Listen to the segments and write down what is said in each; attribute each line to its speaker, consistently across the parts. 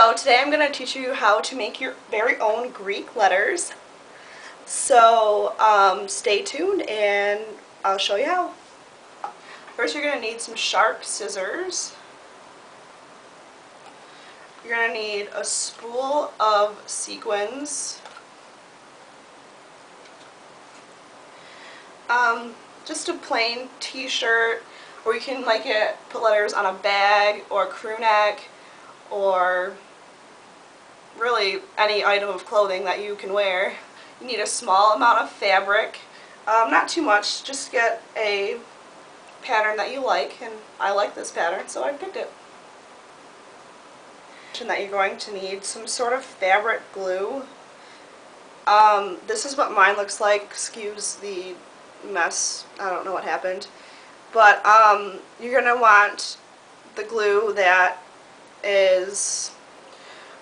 Speaker 1: So today I'm going to teach you how to make your very own Greek letters. So stay tuned and I'll show you how. First you're going to need some sharp scissors. You're going to need a spool of sequins. Just a plain t-shirt, or you can put letters on a bag or a crew neck, or really any item of clothing that you can wear. You need a small amount of fabric, not too much, just get a pattern that you like, and I like this pattern so I picked it. That you're going to need some sort of fabric glue. This is what mine looks like, excuse the mess, I don't know what happened, but you're going to want the glue that is,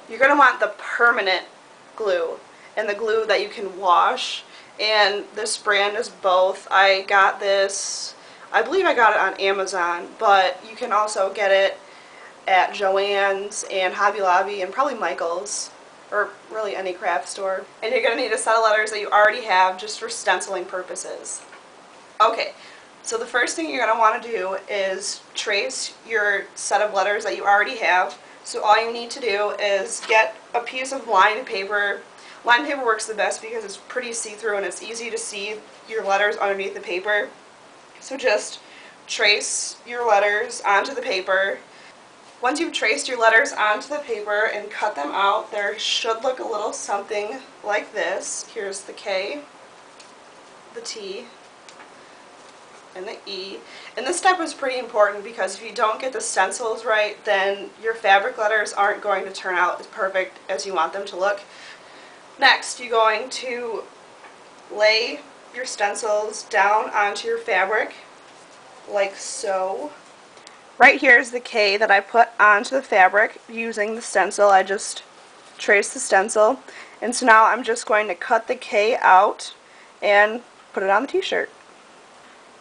Speaker 1: you're going to want the permanent glue and the glue that you can wash, and this brand is both. I got this, I believe I got it on Amazon, but you can also get it at Joann's and Hobby Lobby and probably Michael's, or really any craft store. And you're going to need a set of letters that you already have just for stenciling purposes. Okay, so the first thing you're going to want to do is trace your set of letters that you already have. So all you need to do is get a piece of lined paper. Lined paper works the best because it's pretty see-through and it's easy to see your letters underneath the paper. So just trace your letters onto the paper. Once you've traced your letters onto the paper and cut them out, there should look a little something like this. Here's the K, the T, and the E. And this step is pretty important because if you don't get the stencils right, then your fabric letters aren't going to turn out as perfect as you want them to look. Next, you're going to lay your stencils down onto your fabric, like so. Right here is the K that I put onto the fabric using the stencil. I just traced the stencil, and so now I'm just going to cut the K out and put it on the t-shirt.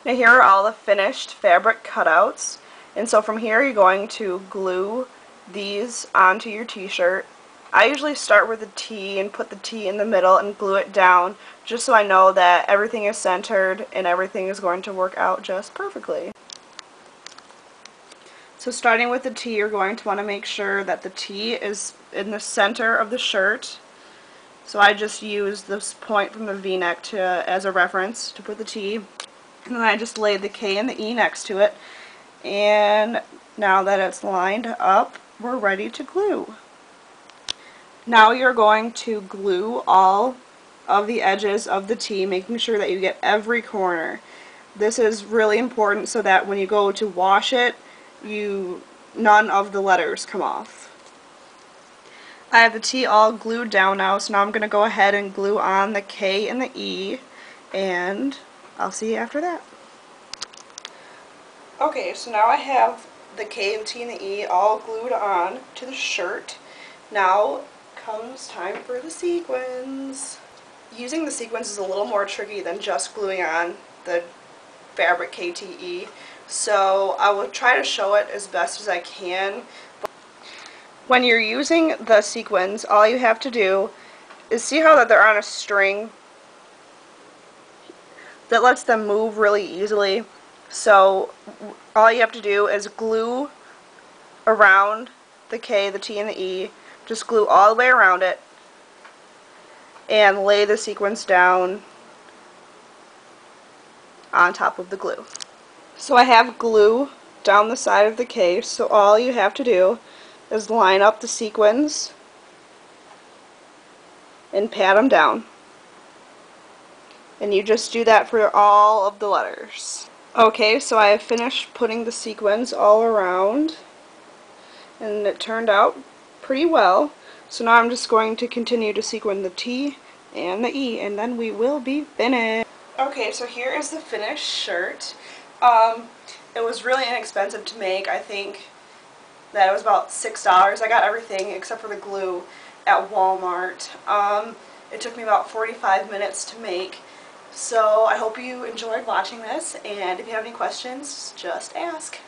Speaker 1: Now here are all the finished fabric cutouts, and so from here you're going to glue these onto your t-shirt. I usually start with a T and put the T in the middle and glue it down just so I know that everything is centered and everything is going to work out just perfectly. So starting with the T, you're going to want to make sure that the T is in the center of the shirt. So I just use this point from the V-neck as a reference to put the T. And then I just laid the K and the E next to it. And now that it's lined up, we're ready to glue. Now you're going to glue all of the edges of the T, making sure that you get every corner. This is really important so that when you go to wash it, none of the letters come off. I have the T all glued down now, so now I'm going to go ahead and glue on the K and the E, and I'll see you after that. Okay, so now I have the K, the T, and the E all glued on to the shirt. Now comes time for the sequins. Using the sequins is a little more tricky than just gluing on the fabric KTE, so I will try to show it as best as I can. When you're using the sequins, all you have to do is see how that they're on a string that lets them move really easily. So all you have to do is glue around the K, the T, and the E. Just glue all the way around it and lay the sequins down on top of the glue. So I have glue down the side of the K, so all you have to do is line up the sequins and pat them down. And you just do that for all of the letters. Okay, so I have finished putting the sequins all around, and it turned out pretty well. So now I'm just going to continue to sequin the T and the E, and then we will be finished. Okay, so here is the finished shirt. It was really inexpensive to make. I think that it was about $6. I got everything except for the glue at Walmart. It took me about 45 minutes to make. So I hope you enjoyed watching this, and if you have any questions, just ask.